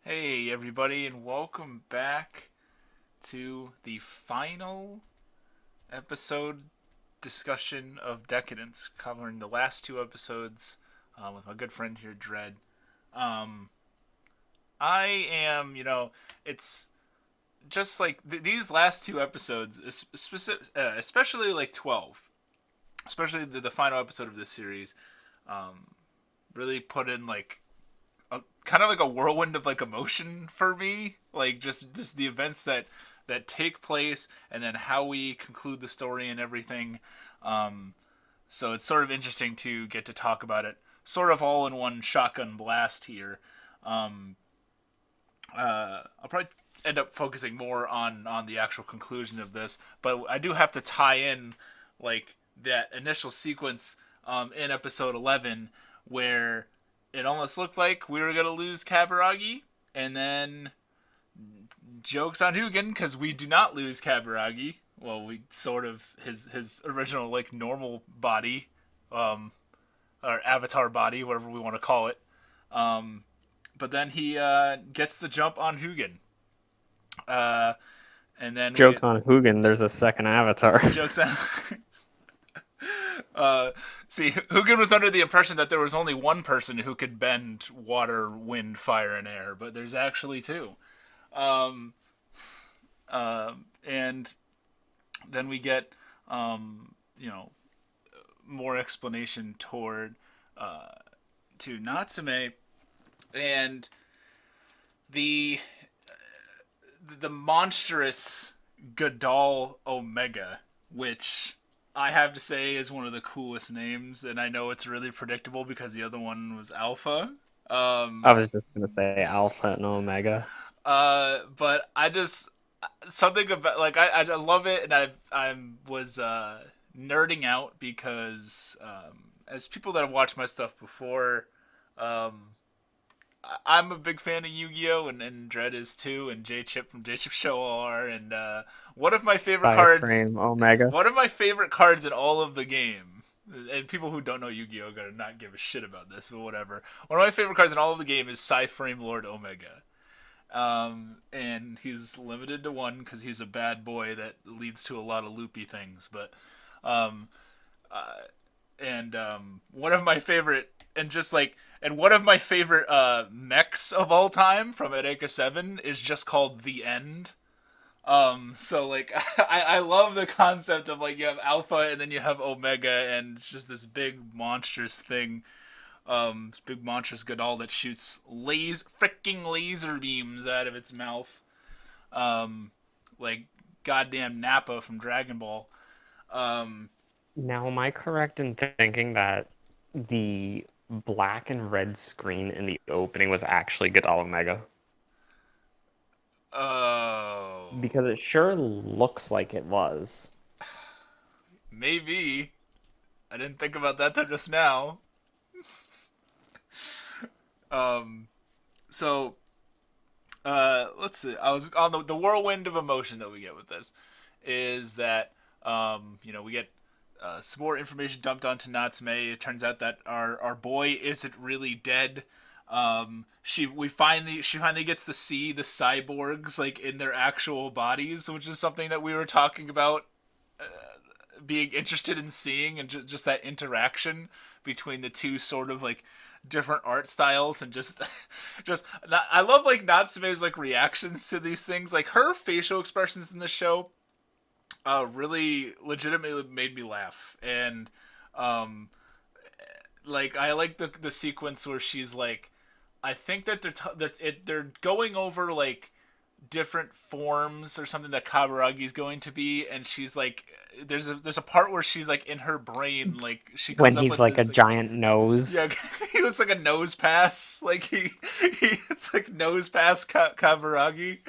Hey, everybody, and welcome back to the final episode discussion of Decadence, covering the last two episodes with my good friend here, Dread. Um, I am, it's just like these last two episodes, especially like 12, especially the final episode of this series, really put in like kind of like a whirlwind of like emotion for me, like just the events that take place and then how we conclude the story and everything. So it's sort of interesting to get to talk about it sort of all in one shotgun blast here. I'll probably end up focusing more on the actual conclusion of this, but I do have to tie in like that initial sequence in episode 11 where it almost looked like we were gonna lose Kaburagi, and then jokes on Hugin because we do not lose Kaburagi. Well, we sort of his original like normal body, or avatar body, whatever we want to call it. But then he gets the jump on Hugin. Uh, and then we Jokes on Hugin, there's a second avatar. jokes on. See, Hugin was under the impression that there was only one person who could bend water, wind, fire, and air, but there's actually two. Um, and then we get, you know, more explanation toward to Natsume and the the monstrous Godal Omega, which I have to say is one of the coolest names, and I know it's really predictable because the other one was Alpha. I was just gonna say Alpha and Omega. But I just something about like I love it, and I was nerding out because as people that have watched my stuff before, um, I'm a big fan of Yu-Gi-Oh, and Dread is too, and J Chip from J Chip Show are, and one of my favorite cards, Cyframe Omega. one of my favorite cards in all of the game. And people who don't know Yu-Gi-Oh are gonna not give a shit about this, but whatever. One of my favorite cards in all of the game is Cyframe Lord Omega. And he's limited to one because he's a bad boy that leads to a lot of loopy things. But um, and one of my favorite and just like and one of my favorite mechs of all time from Deca 7 is just called the End. So like I love the concept of like you have Alpha and then you have Omega and it's just this big monstrous thing. This big monstrous Godal that shoots freaking laser beams out of its mouth. Like goddamn Nappa from Dragon Ball. Um, Now, am I correct in thinking that the black and red screen in the opening was actually Godal Omega? oh, Because it sure looks like it was. maybe. I didn't think about that till just now. Um, so let's see. I was on the whirlwind of emotion that we get with this is that we get some more information dumped onto Natsume. It turns out that our boy isn't really dead. She finally gets to see the cyborgs like in their actual bodies, which is something that we were talking about being interested in seeing, and just that interaction between the two sort of like different art styles and just I love like Natsume's like reactions to these things, like her facial expressions in the show really legitimately made me laugh. And um like I like the sequence where she's like, I think that they're going over like different forms or something that Kaburagi's going to be, and she's like, there's a part where she's like in her brain, like she comes When up he's with like a this like, giant nose. yeah, he looks like a nose pass, like he it's like nose pass Kaburagi.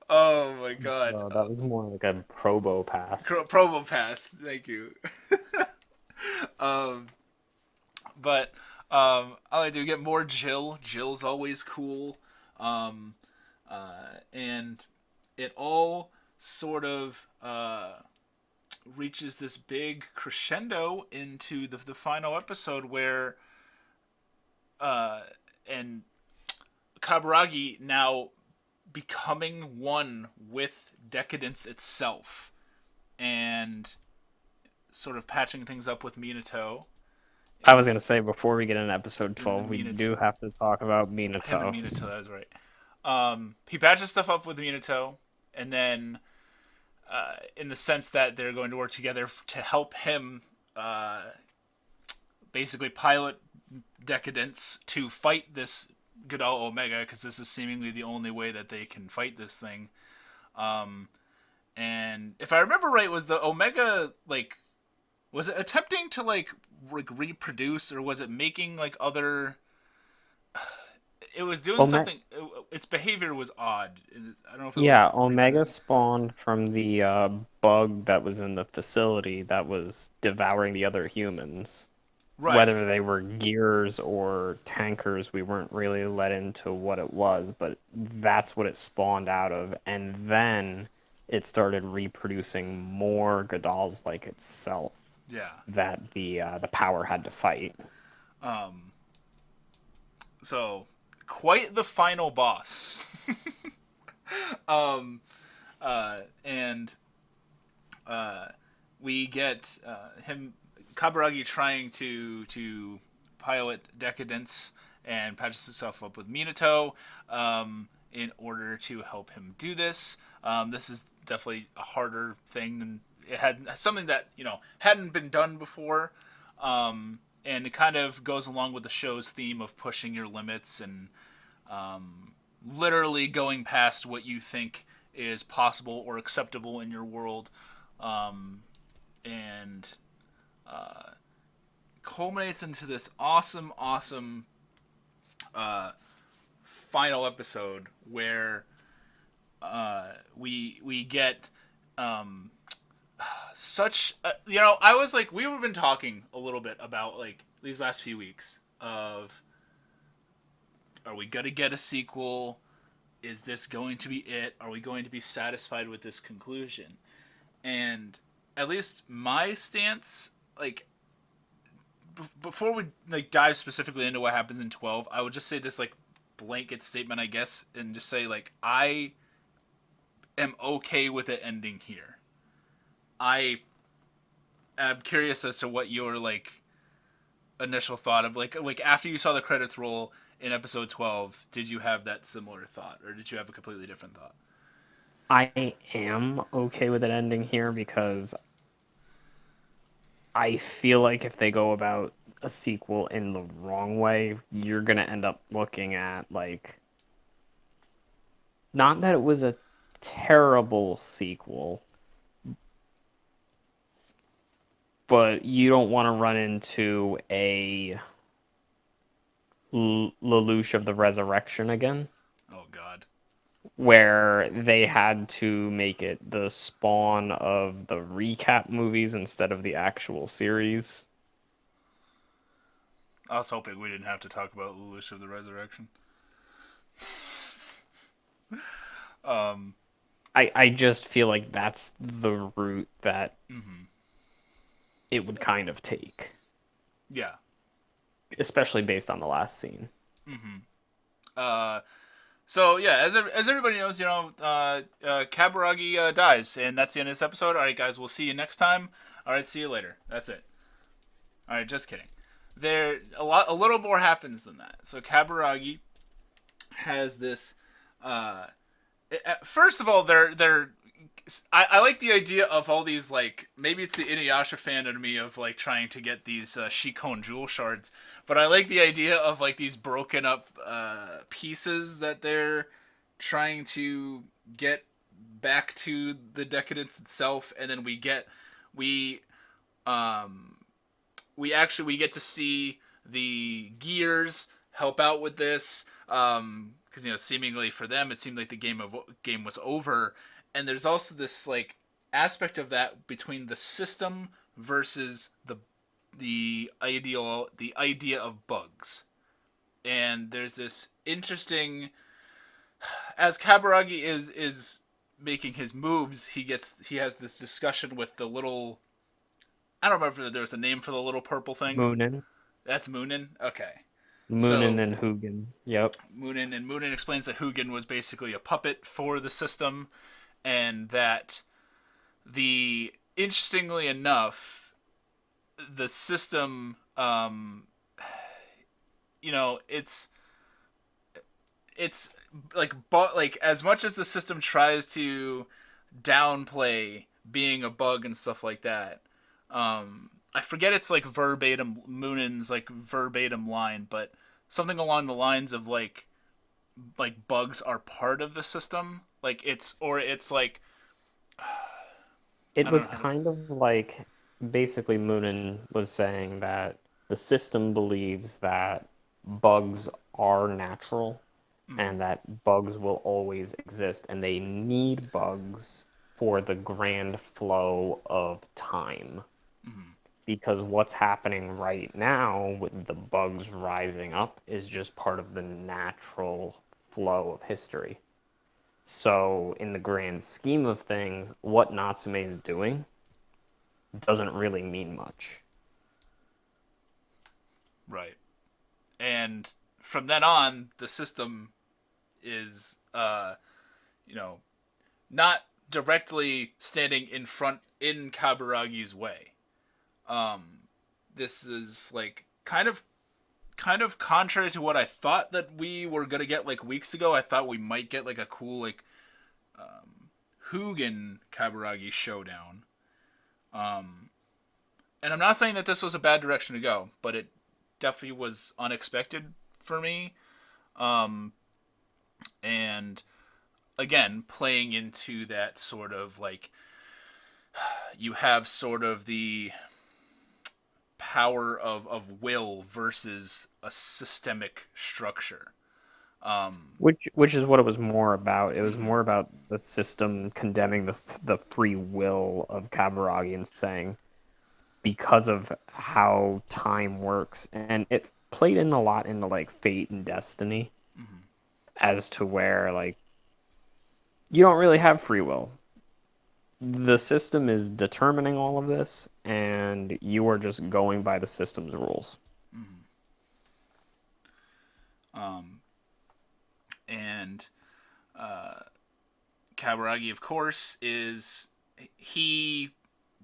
Oh my god, No, that was more like a Probo pass. promo pass. Thank you. Um, but I like to get more Jill. Jill's always cool. Um, and it all sort of reaches this big crescendo into the final episode where and Kaburagi now becoming one with Deca-Dence itself and sort of patching things up with Minato I in was gonna this say before we get into episode in the 12, we do Minato have to talk about and the Minato. Minato. That was right. He patches stuff up with Minato, and then in the sense that they're going to work together to help him uh, basically pilot Deca-Dence to fight this Godal Omega, because this is seemingly the only way that they can fight this thing. And if I remember right, was the Omega like, was it attempting to like reproduce, or was it making like other? It was doing Ome- something. Its behavior was odd. I don't know if it was yeah, Omega reproducing. spawned from the bug that was in the facility that was devouring the other humans. Right. Whether they were gears or tankers, we weren't really let into what it was, but that's what it spawned out of. And then it started reproducing more Godals like itself Yeah. that the power had to fight. So quite the final boss. And we get him Kaburagi trying to pilot Deca-Dence and patches himself up with Minato in order to help him do this. This is definitely a harder thing than it had, something that hadn't been done before, and it kind of goes along with the show's theme of pushing your limits and literally going past what you think is possible or acceptable in your world, and culminates into this awesome final episode where we get such I was like, we've been talking a little bit about like these last few weeks of, are we gonna get a sequel? Is this going to be it? Are we going to be satisfied with this conclusion? And at least my stance, like before we like dive specifically into what happens in 12, I would just say this like blanket statement, I guess, and just say like, I am okay with it ending here. I'm curious as to what your like initial thought of like after you saw the credits roll in episode 12, did you have that similar thought, or did you have a completely different thought? I am okay with it ending here because I feel like if they go about a sequel in the wrong way, you're gonna end up looking at like not that it was a terrible sequel, but you don't want to run into a Lelouch of the Resurrection again, Oh God. where they had to make it the spawn of the recap movies instead of the actual series. I was hoping we didn't have to talk about Lelouch of the Resurrection. I just feel like that's the route that it would kind of take, Yeah. especially based on the last scene. So yeah, as everybody knows, Kaburagi dies, and that's the end of this episode. All right, guys, we'll see you next time. All right, see you later. That's it. All right, just kidding. There a little more happens than that. So Kaburagi has this. First of all, I like the idea of all these, like, maybe it's the Inuyasha fan in me of like trying to get these Shikon jewel shards, but I like the idea of like these broken up pieces that they're trying to get back to the Decadence itself, and then we um we get to see the gears help out with this, because seemingly for them it seemed like the game was over, and there's also this like aspect of that between the system versus the idea of bugs. And there's this interesting, as Kaburagi is making his moves, he has this discussion with the little, I don't remember if there was a name for the little purple thing. Moonin. That's Moonin. Okay. Moonin So and Hugin. Yep. Moonin explains that Hugin was basically a puppet for the system, and that the interestingly enough, the system, it's it's like as much as the system tries to downplay being a bug and stuff like that. I forget it's like verbatim Moonin's like verbatim line, but something along the lines of like bugs are part of the system. Like it's like It I don't was know how to. kind of like basically Moonin was saying that the system believes that bugs are natural Mm, and that bugs will always exist, and they need bugs for the grand flow of time. mm, Because what's happening right now with the bugs rising up is just part of the natural flow of history. So, in the grand scheme of things, what Natsume is doing doesn't really mean much. right. And from then on, the system is you know not directly standing in front in Kaburagi's way. This is like kind of contrary to what I thought that we were gonna get like weeks ago. I thought we might get like a cool like Hugin Kaburagi showdown. And I'm not saying that this was a bad direction to go, but it definitely was unexpected for me. And again, playing into that sort of like you have sort of the power of will versus a systemic structure. Which is what it was more about. It was Mm-hmm. more about the system condemning the free will of Kaburagi and saying because of how time works, and it played in a lot into like fate and destiny Mm-hmm. as to where like you don't really have free will. The system is determining all of this, and you are just going by the system's rules. Mm-hmm. And Kaburagi, of course, is he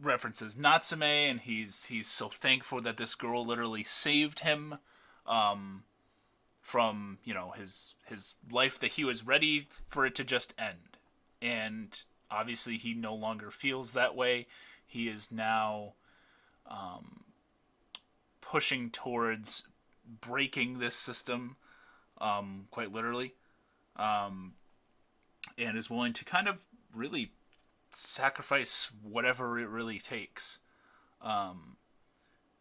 references Natsume, and he's so thankful that this girl literally saved him from his life that he was ready for it to just end. And obviously, he no longer feels that way. He is now pushing towards breaking this system, quite literally, and is willing to kind of really sacrifice whatever it really takes.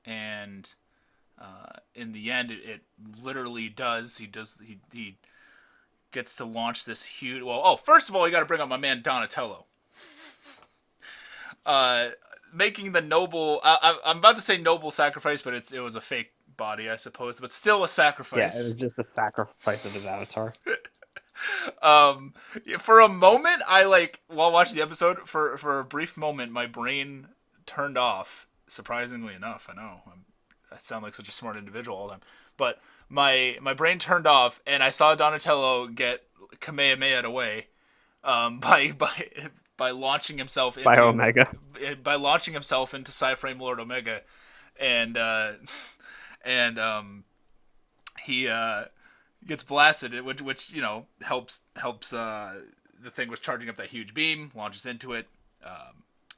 And in the end, it literally does. He gets to launch this huge. Well, first of all, you got to bring up my man Donatello. Uh, Making the noble. I'm about to say noble sacrifice, but it was a fake body, I suppose, but still a Yeah, it was sacrifice. just the sacrifice of his avatar. For a moment, I like while watching the episode for a brief moment, my brain turned off. Surprisingly enough, I know I sound like such a smart individual all the time, but my brain turned off, and I saw Donatello get Kamehameha away by launching himself By into Omega. Cyframe Lord Omega, and and he gets blasted, which helps. The thing was charging up that huge beam, launches into it,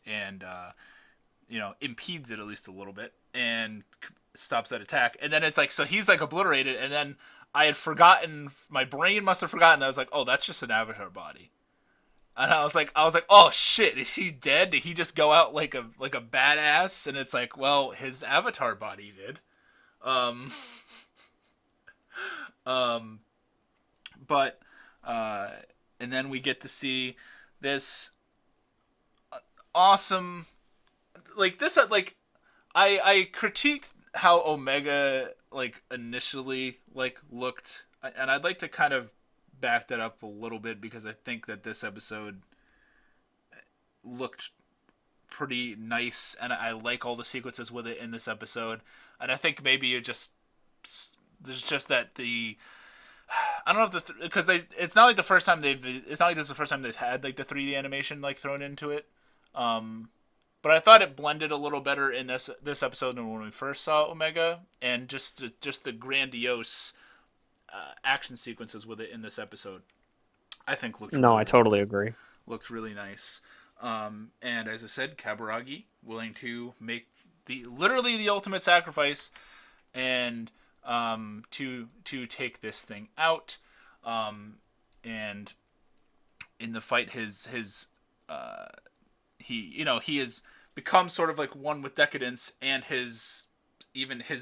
and impedes it at least a little bit, and stops that attack. And then it's like so he's like obliterated, and then I had forgotten. My brain must have forgotten that I was like, oh, that's just an avatar body. And I was like, oh shit, is he dead? Did he just go out like a badass? And it's like, well, his avatar body did. Um, um, but and then we get to see this awesome like this like I critiqued how Omega like initially like looked, and I'd like to kind of back that up a little bit because I think that this episode looked pretty nice, and I like all the sequences with it in this episode. And I think maybe it just There's just that I don't know if because it's not like the first time it's not like this is the first time they've had like the 3D animation like thrown into it. Um, but I thought it blended a little better in this episode than when we first saw Omega, and just the grandiose action sequences with it in this episode, I think looked No, really I really totally nice. agree. Looked really nice. And as I said, Kaburagi willing to make the ultimate sacrifice and to take this thing out. And in the fight, he has become sort of like one with Decadence, and his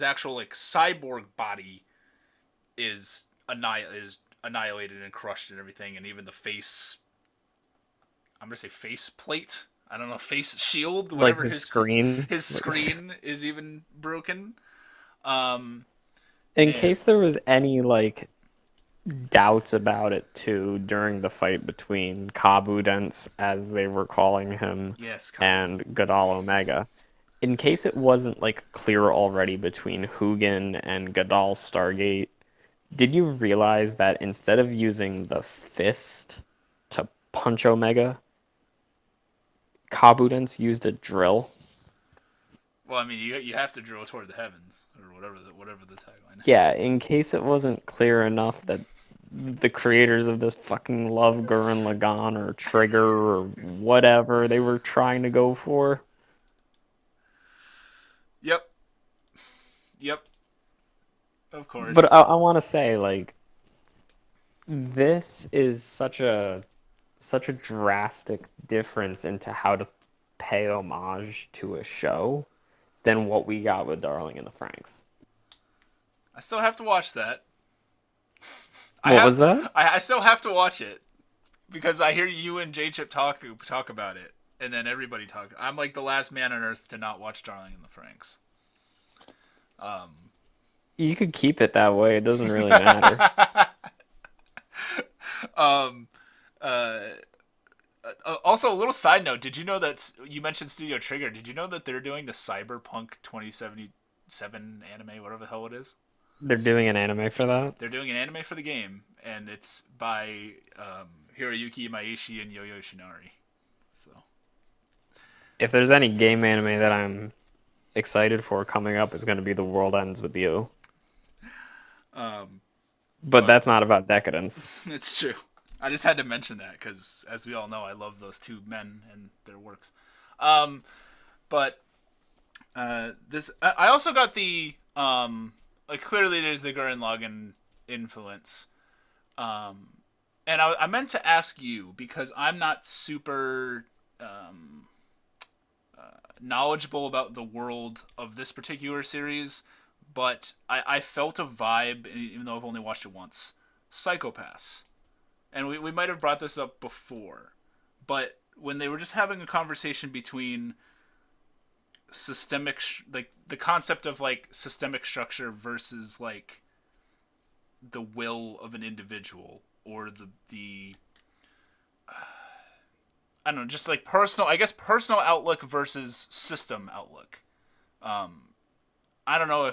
actual like cyborg body is annihilated and crushed and everything, and even the face. I'm gonna say face plate. I don't know, face shield, Like whatever his screen. his screen is even broken. Um, In and case there was any like doubts about it too during the fight between Deca-Dence, as they were calling him, yes, Kabu. and Godal Omega. In case it wasn't like clear already between Hugin and Godal Stargate, did you realize that instead of using the fist to punch Omega, Deca-Dence used a drill? Well, I mean, you have to drill toward the heavens or whatever the tagline is. Yeah, in case it wasn't clear enough that the creators of this fucking Love Gurren Lagann or Trigger or whatever they were trying to go for. Yep, yep, of But I, course. I want to say, like, this is such a drastic difference into how to pay homage to a show than what we got with Darling in the Franxx. I still have to watch that. I What have was that? I still have to watch it because I hear you and J Chip talk about it, and then everybody talk. I'm like the last man on earth to not watch Darling in the Franks. You could keep it that way. It doesn't really matter. Um, uh, Also, a little side note: did you know that you mentioned Studio Trigger? Did you know that they're doing the Cyberpunk 2077 anime, whatever the hell it is? They're doing an anime for that. They're doing an anime for the game, and it's by Hiroyuki Imaishi and Yo-Yo Shinari. So If there's any game anime that I'm excited for coming up, it's going to be The World Ends with You. um, But but that's not about decadence. it's true. I just had to mention that because, as we all know, I love those two men and their works. Um, but this, I also got the like clearly there's the Gurren Lagann influence. And I meant to ask you because I'm not super knowledgeable about the world of this particular series, but I felt a vibe, even though I've only watched it once. Psychopaths. And we might have brought this up before, but when they were just having a conversation between like the concept of like systemic structure versus like the will of an individual or the I don't know, just like personal, I guess personal outlook versus system outlook. I don't know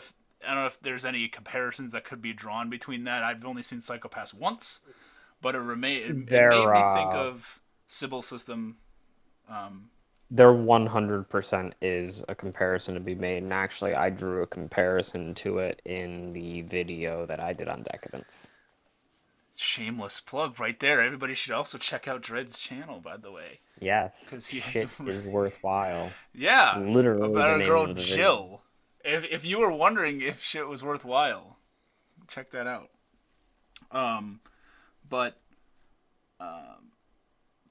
if there's any comparisons that could be drawn between that. I've only seen Psychopaths once, but it made There, me think of Sybil System. there 100% is a comparison to be made, and actually, I drew a comparison to it in the video that I did on decadence. Shameless plug right there. Everybody should also check out Dread's channel, by the way, Yes, because he has shit is worthwhile. yeah, Literally about the our name girl of the video. Jill. If you were wondering if shit was worthwhile, check that out. But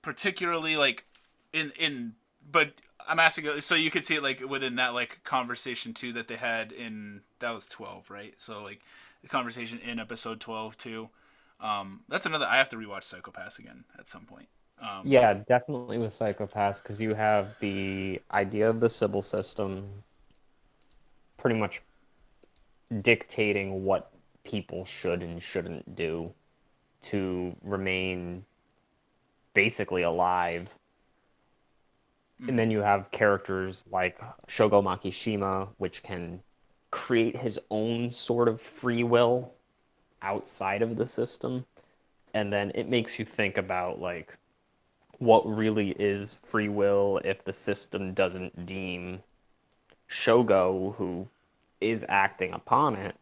particularly like in but I'm asking so you could see it like within that like conversation too that they had in that was 12, right? So like the conversation in episode 12 too. That's another I have to rewatch Psychopaths again at some point. Yeah, definitely with Psychopaths, because you have the idea of the Sybil system pretty much dictating what people should and shouldn't do to remain basically alive. And then you have characters like Shogo Makishima, which can create his own sort of free will outside of the system. And then it makes you think about like what really is free will if the system doesn't deem Shogo, who is acting upon it,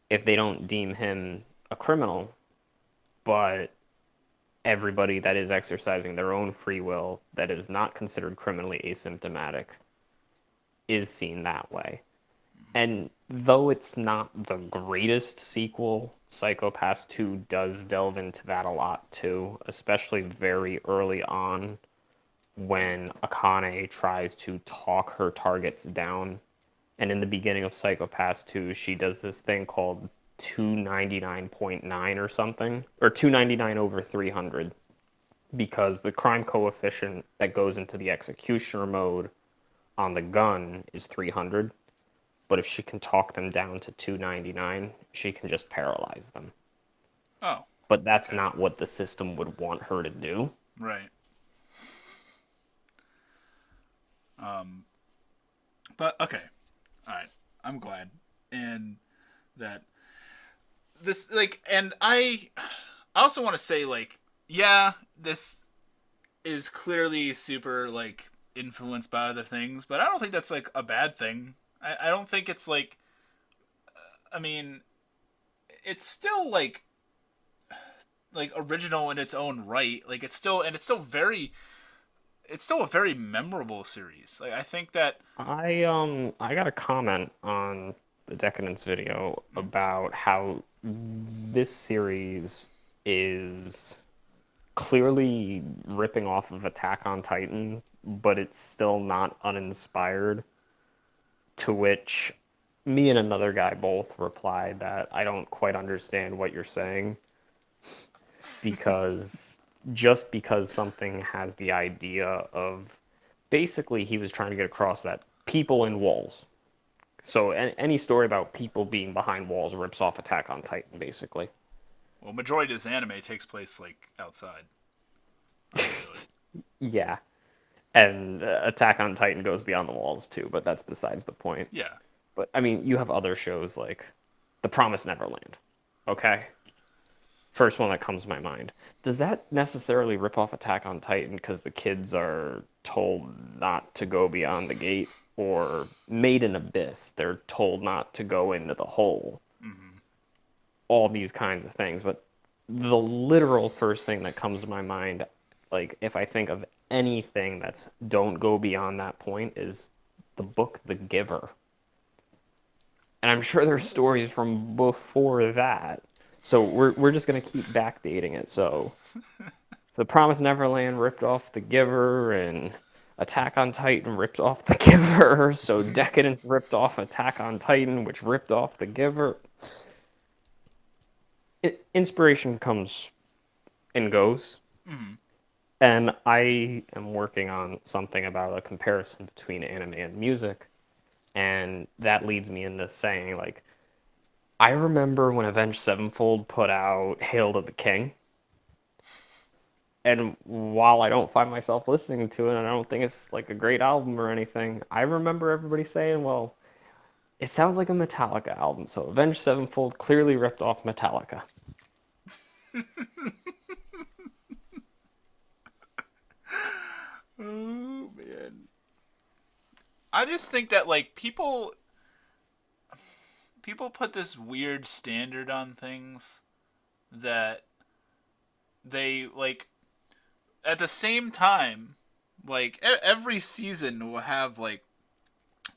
if they don't deem him a criminal, but everybody that is exercising their own free will that is not considered criminally asymptomatic is seen that way. And though it's not the greatest sequel, Psycho-Pass 2 does delve into that a lot too, especially very early on when Akane tries to talk her targets down. And in the beginning of Psycho-Pass 2, she does this thing called 299.9 or something, or 299 over 300, because the crime coefficient that goes into the executioner mode on the gun is 300. But if she can talk them down to 299, she can just paralyze them. Oh. But that's Okay. not what the system would want her to do. Right. But okay. All right. I'm glad. And that this like and I also want to say like yeah, this is clearly super like influenced by other things, but I don't think that's like a bad thing. I don't think it's like I mean, it's still like original in its own right. Like it's still a very memorable series. Like I think that I got a comment on the Decadence video about how this series is clearly ripping off of Attack on Titan, but it's still not uninspired. To which me and another guy both replied that I don't quite understand what you're saying, because just because something has the idea of, basically he was trying to get across that people in walls. So any story about people being behind walls rips off Attack on Titan, basically. well, majority of this anime takes place like outside. I feel it. Yeah, and Attack on Titan goes beyond the walls too, but that's besides the point. Yeah. But I mean, you have other shows like The Promised Neverland. Okay, first one that comes to my mind. Does that necessarily rip off Attack on Titan because the kids are told not to go beyond the gate? Or Made in Abyss, they're told not to go into the hole. Mm-hmm. All these kinds of things. But the literal first thing that comes to my mind, like if I think of anything that's don't go beyond that point, is the book The Giver. And I'm sure there's stories from before that. So we're just gonna keep backdating it. So The Promised Neverland ripped off The Giver, and Attack on Titan ripped off The Giver. So Decadence ripped off Attack on Titan, which ripped off The Giver. Inspiration comes and goes. Mm-hmm. And I am working on something about a comparison between anime and music. And that leads me into saying, like, I remember when Avenged Sevenfold put out Hail to the King. And while I don't find myself listening to it, and I don't think it's like a great album or anything, I remember everybody saying, well, it sounds like a Metallica album. So Avenged Sevenfold clearly ripped off Metallica. Oh man. I just think that like people put this weird standard on things that they like at the same time like every season will have like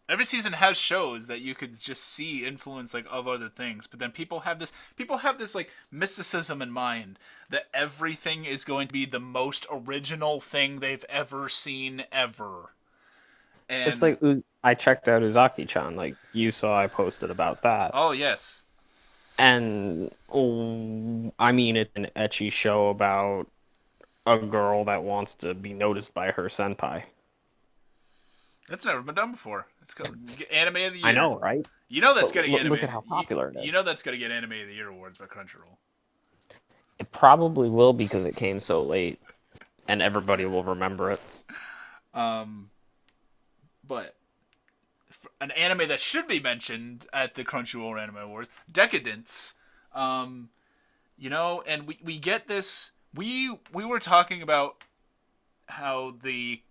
every season has shows that you could just see influence like of other things, but then people have this like mysticism in mind that everything is going to be the most original thing they've ever seen ever. It's And like I checked out Uzaki-chan, like you saw I posted about that. oh yes. And I mean, it's an ecchi show about a girl that wants to be noticed by her senpai. That's never been done before. It's anime of the I year. know, right? You know that's But gonna get look at how popular it you is. know that's gonna get anime of the year awards by Crunchyroll. It probably will because it came so late, and everybody will remember it. Um, but an anime that should be mentioned at the Crunchyroll Anime Awards, Deca-Dence. Um, and we get this. We were talking about how we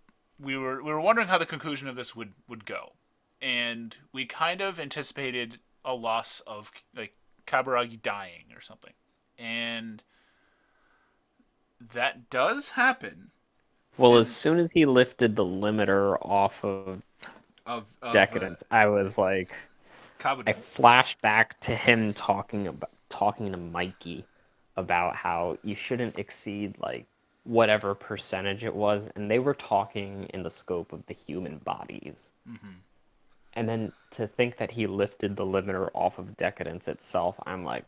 were wondering how the conclusion of this would go, and we kind of anticipated a loss of like Kaburagi dying or something, and that does happen. Well, as And soon as he lifted the limiter off of of Decadence, I was like, I Kabudens. flashed back to him talking to Mikey about how you shouldn't exceed like whatever percentage it was, and they were talking in the scope of the human bodies. Mm-hmm. And then to think that he lifted the limiter off of Decadence itself, I'm like,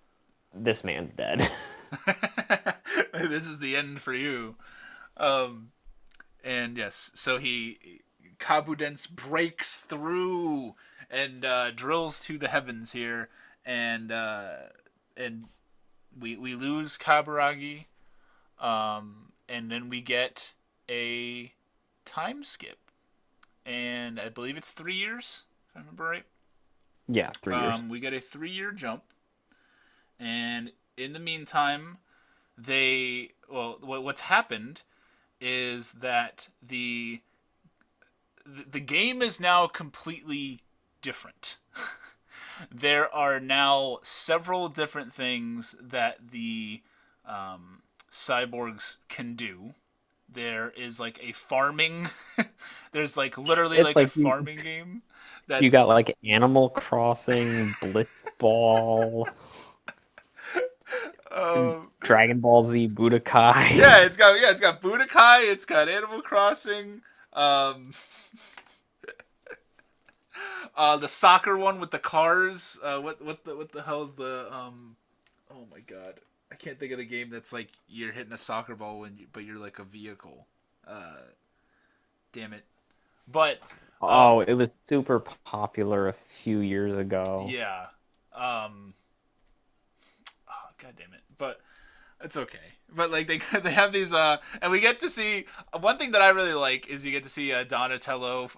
this man's dead. This is the end for you. Um, and yes, so Kabudens breaks through and drills to the heavens here, and and we lose Kaburagi, and then we get a time skip, and I believe it's 3 years, if I remember right. Yeah, 3 years. We get a 3 year jump, and in the meantime, what's happened is that the game is now completely different. There are now several different things that the cyborgs can do. There is like a farming. There's like literally It's like a like farming game. you That's got like Animal Crossing, Blitzball, um, Dragon Ball Z Budokai. it's got Budokai. It's got Animal Crossing. Um, the soccer one with the cars. What the hell's the Oh my god, I can't think of the game that's like you're hitting a soccer ball but you're like a vehicle. Damn it. But Oh, it was super popular a few years ago. yeah. Oh, god damn it. But it's okay. But like they have these and we get to see one thing that I really like is you get to see Donatello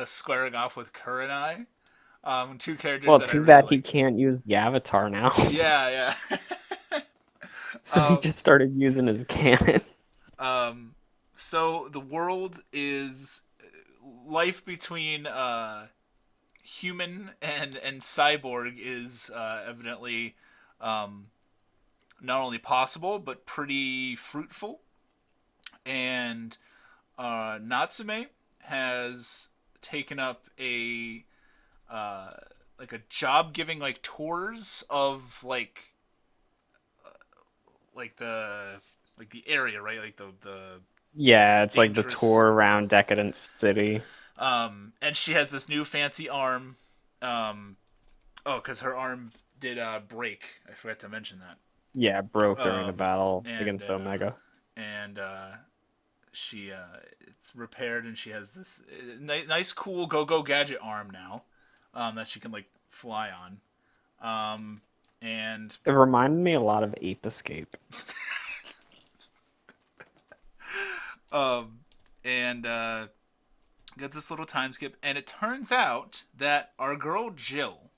squaring off with Kurenai. Two characters Well, that I too really bad he like. can't use the avatar now. Yeah, yeah. So he just started using his cannon. So the world is life between human and cyborg is evidently not only possible but pretty fruitful. And Natsume has taken up a like a job giving like tours of like the area, right? Like the Yeah, it's like the dangerous. tour around Decadence City. And she has this new fancy arm. Um, because her arm did break. I forgot to mention that. Yeah, broke during the Um, battle and against then Omega. and she it's repaired, and she has this nice, cool go gadget arm now, that she can like fly on. And It reminded me a lot of Ape Escape. um, and get this little time skip, and it turns out that our girl Jill,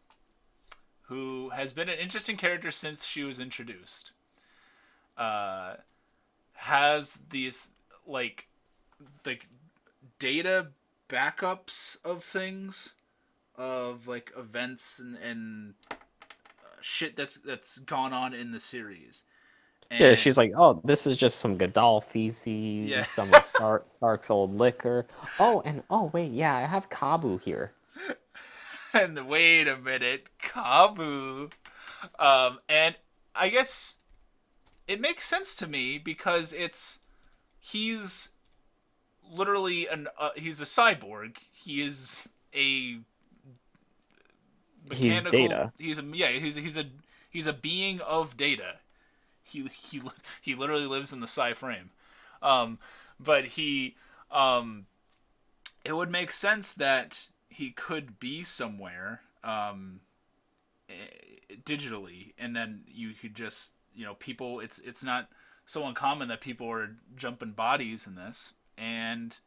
who has been an interesting character since she was introduced, uh, has these like like data backups of things, of like events and shit that's gone on in the series. Yeah, And she's like, oh, this is just some Godal yeah. feces, some of Sark's old liquor. Oh, and oh, wait, yeah, I have Kabu here. And wait a minute, Kabu. And I guess it makes sense to me because he's literally he's a cyborg. He is a He's mechanical. Data. He's a being of data. He he literally lives in the psi frame. Um, but it would make sense that he could be somewhere digitally, and then you could just people. It's not so uncommon that people are jumping bodies in this, and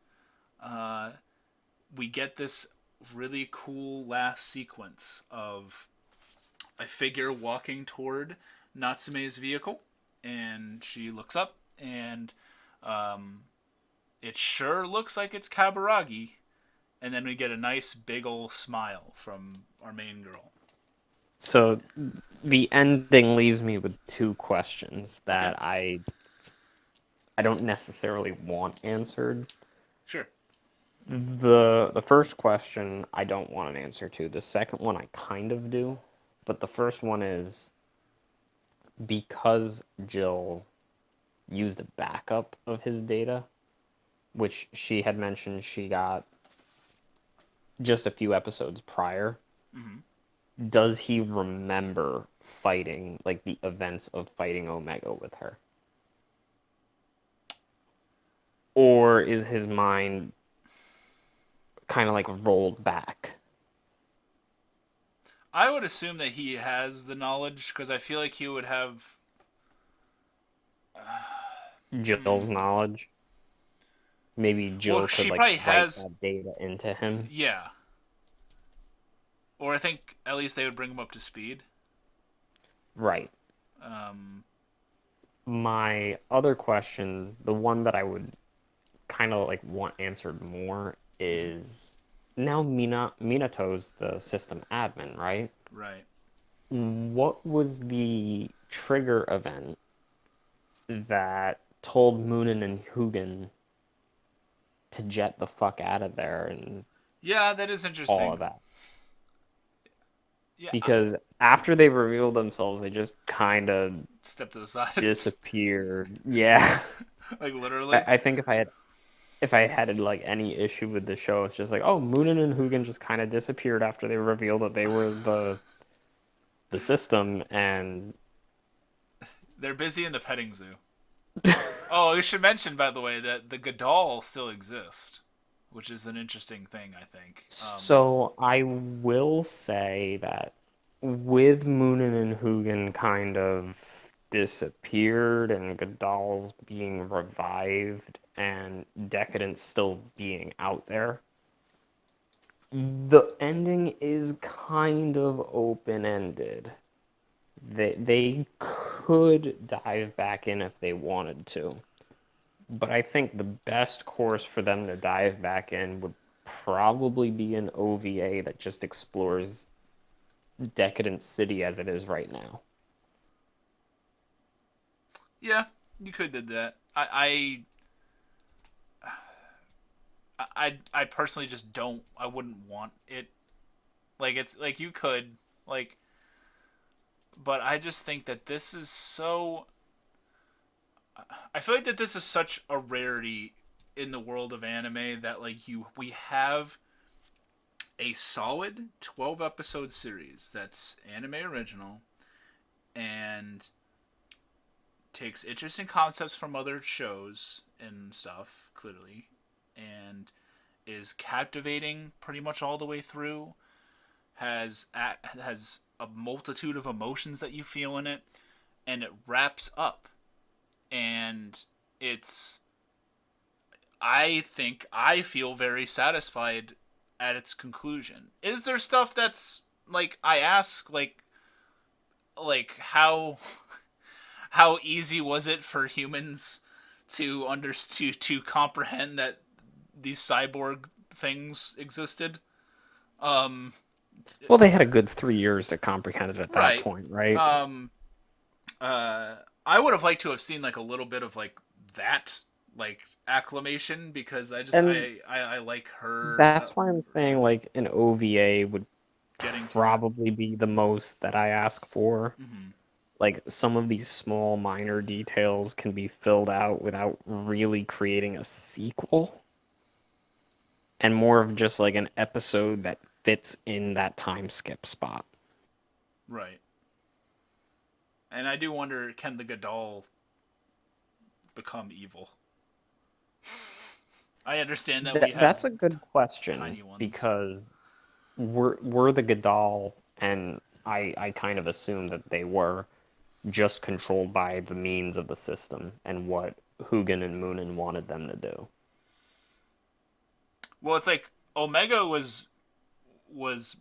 we get this really cool last sequence of a figure walking toward Natsume's vehicle, and she looks up, and um, it sure looks like it's Kaburagi, and then we get a nice big ol' smile from our main girl. So the ending leaves me with two questions Okay, that I don't necessarily want answered. sure. The first question I don't want an answer to. The second one I kind of do, but the first one is because Jill used a backup of his data, which she had mentioned she got just a few episodes prior. Mm-hmm. Does he remember fighting, like the events of fighting Omega with her? Or is his mind kind of like rolled back? I would assume that he has the knowledge because I feel like he would have. Jill's knowledge? Maybe Well, Jill could she like probably write has. that data into him. Yeah. Or I think at least they would bring him up to speed. Right. Um, My other question, the one that I would kind of like want answered more is now Minato's the system admin, right? right. What was the trigger event that told Moonin and Hugin to jet the fuck out of there and Yeah, that is all interesting. of that? Yeah, Because after they revealed themselves, they just kind of step to the side. disappeared. Yeah. Like literally. I think if I had like any issue with the show, it's just like, oh, Moonin and Hugin just kind of disappeared after they revealed that they were the system, and They're busy in the petting zoo. Oh, we should mention, by the way, that the Gadol still exist, which is an interesting thing, I think. so I will say that with Moonin and Hugin kind of disappeared and Godal's being revived and Decadence still being out there, the ending is kind of open-ended. They could dive back in if they wanted to. But I think the best course for them to dive back in would probably be an OVA that just explores Decadent City as it is right now. Yeah, you could did that. I personally just don't. I wouldn't want it. Like it's like you could like, but I just think that this is so. I feel like that this is such a rarity in the world of anime that like we have a solid 12 episode series that's anime original and takes interesting concepts from other shows and stuff clearly and is captivating pretty much all the way through, has a multitude of emotions that you feel in it, and it wraps up, and it's I think I feel very satisfied at its conclusion. Is there stuff that's like I ask like how easy was it for humans to to comprehend that these cyborg things existed? Um, Well, they had a good 3 years to comprehend it at that right. point, right? Um, I would have liked to have seen like a little bit of like that like acclamation because And I like her that's why I'm saying like an OVA would getting to that. probably be the most that I ask for. Mm-hmm. Like some of these small minor details can be filled out without really creating a sequel, and more of just like an episode that fits in that time skip spot. Right. And I do wonder, can the Gadol become evil? I understand that we have That's a good question tiny ones. because were the Gadol, and I kind of assume that they were just controlled by the means of the system and what Hugin and Moonin wanted them to do. Well, it's like Omega was was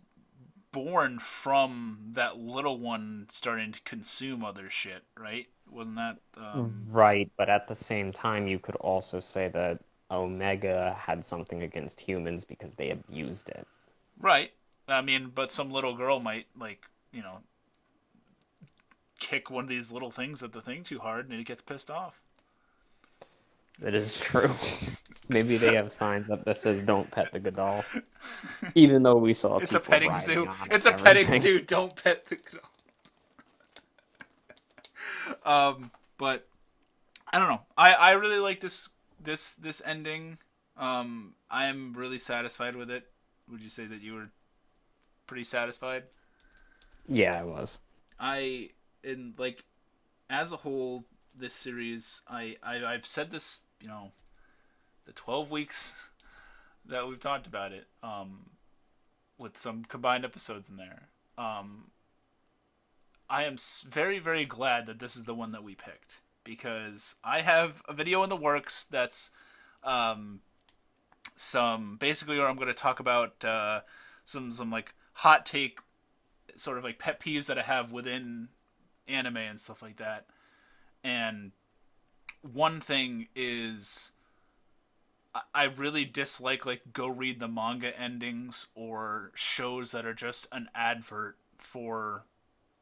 born from that little one starting to consume other shit, right? Wasn't that Right, but at the same time, you could also say that Omega had something against humans because they abused it. right? I mean, but some little girl might like, kick one of these little things at the thing too hard and it gets pissed off. That is true. Maybe they have signs up that says "Don't pet the Godal," even though we saw It's a people petting riding zoo. on it It's and a petting everything. zoo. Don't pet the girl. But I don't know. I really like this ending. I am really satisfied with it. Would you say that you were pretty satisfied? Yeah, I was. I in like as a whole, this series, I've said this, the 12 weeks that we've talked about it, with some combined episodes in there. I am very, very glad that this is the one that we picked because I have a video in the works that's some basically where I'm going to talk about some like hot take sort of like pet peeves that I have within anime and stuff like that. And one thing is I really dislike like go read the manga endings or shows that are just an advert for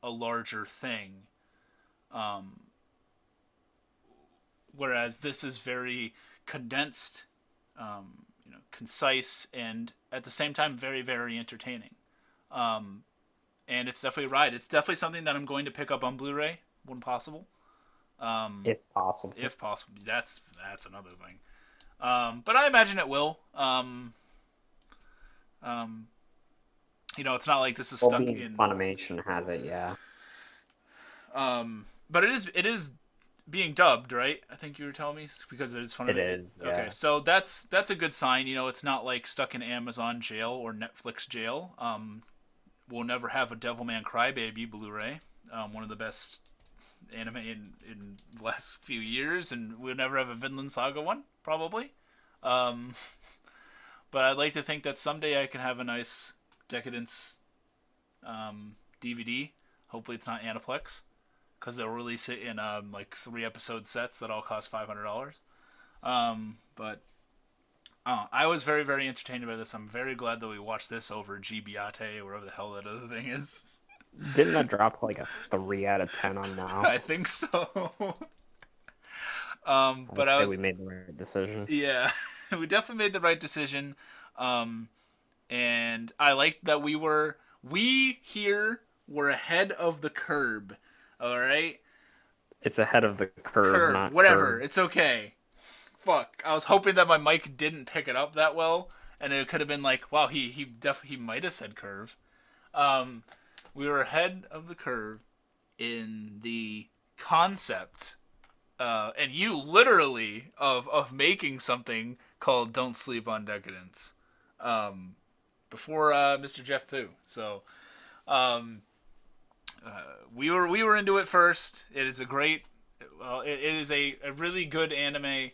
a larger thing. Whereas this is very condensed, concise, and at the same time very, very entertaining. And it's definitely a ride. It's definitely something that I'm going to pick up on Blu-ray when possible. If possible. If possible, that's another thing. But I imagine it will. It's not like this is Well, stuck being in. Funimation has it, yeah. But it is being dubbed, right? I think you were telling me because it is Funimation. It is, yeah. Okay, so that's a good sign. It's not like stuck in Amazon jail or Netflix jail. We'll never have a Devilman Crybaby Blu-ray, one of the best anime in the last few years, and we'll never have a Vinland Saga one, probably. But I'd like to think that someday I can have a nice Deca-Dence DVD. Hopefully it's not Aniplex, because they'll release it in like 3-episode sets that all cost $500. But I was very, very entertained by this. I'm very glad that we watched this over GBate or whatever the hell that other thing is. Didn't that drop like a 3 out of 10 on now? I think so. But I was. We made the right decision. Yeah, we definitely made the right decision. And I liked that we here were ahead of the curb. All right. It's ahead of the curve, not whatever. curve. It's okay. Fuck. I was hoping that my mic didn't pick it up that well, and it could have been like, wow, he might have said curve. We were ahead of the curve in the concept, and you literally of making something called "Don't Sleep on Decadence," before Mr. Jeff too. So, we were into it first. It is a great, it is a really good anime.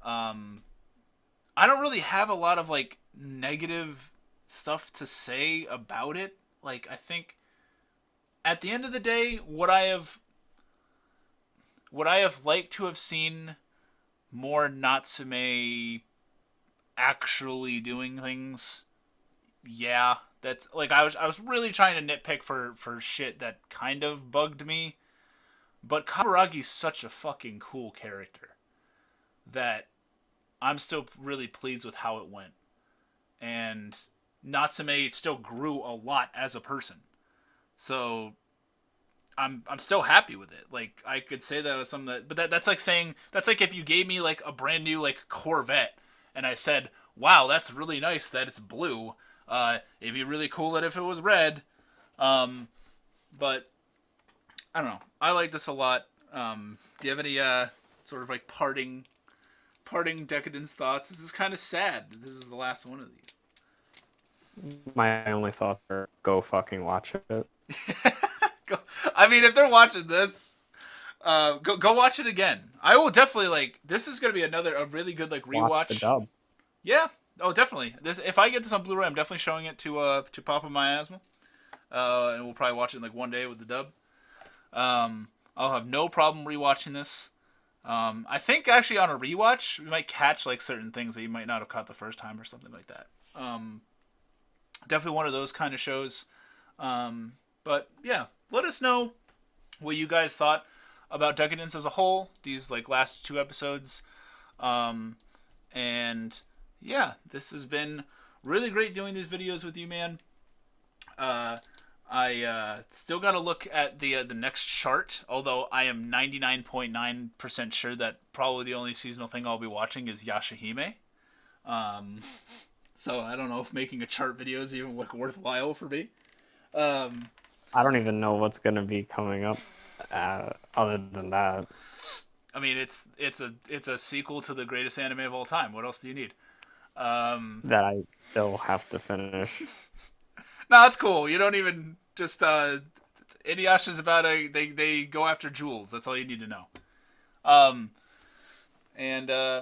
I don't really have a lot of like negative stuff to say about it. Like, I think at the end of the day, would I have liked to have seen more Natsume actually doing things? Yeah, that's like I was really trying to nitpick for shit that kind of bugged me. But Kaburagi's such a fucking cool character that I'm still really pleased with how it went. And Natsume still grew a lot as a person. So I'm still happy with it. Like, I could say that was something that, but that's like saying, that's like if you gave me like a brand new like Corvette and I said, wow, that's really nice that it's blue. It'd be really cool that if it was red. But I don't know. I like this a lot. Do you have any sort of like parting Decadence thoughts? This is kind of sad. This is the last one of these. My only thoughts are go fucking watch it. I mean, if they're watching this, go watch it again. I will definitely like. This is gonna be a really good like rewatch. Watch the dub. Yeah, Oh, definitely. This if I get this on Blu-ray, I'm definitely showing it to Papa Miasma, and we'll probably watch it in like one day with the dub. I'll have no problem rewatching this. I think actually on a rewatch, we might catch like certain things that you might not have caught the first time or something like that. Definitely one of those kind of shows. But yeah, let us know what you guys thought about Decadence as a whole. These like last two episodes, and yeah, this has been really great doing these videos with you, man. I still got to look at the next chart, although I am 99.9% sure that probably the only seasonal thing I'll be watching is Yashahime. So I don't know if making a chart video is even like worthwhile for me. I don't even know what's gonna be coming up other than that. I mean, it's a sequel to the greatest anime of all time. What else do you need? That I still have to finish. No, that's cool. You don't even just Inuyasha's about they go after jewels. That's all you need to know. But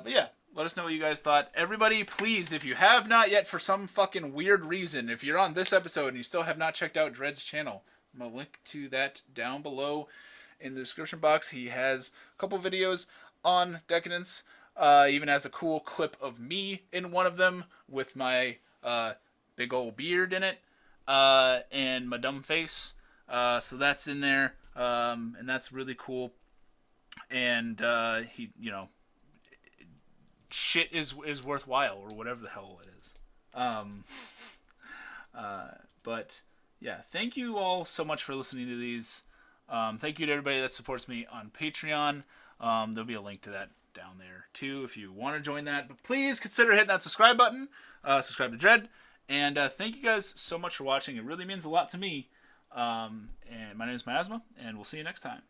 yeah, let us know what you guys thought. Everybody, please, if you have not yet, for some fucking weird reason, if you're on this episode and you still have not checked out Dreade's channel, I'm gonna link to that down below in the description box. He has a couple videos on Decadence. Even has a cool clip of me in one of them with my big old beard in it. And my dumb face. So that's in there, and that's really cool. And he, shit is worthwhile or whatever the hell it is. But yeah, thank you all so much for listening to these. Thank you to everybody that supports me on Patreon. There'll be a link to that down there too if you want to join that. But please consider hitting that subscribe button. Subscribe to Dread. And thank you guys so much for watching. It really means a lot to me. And my name is Miasma, and we'll see you next time.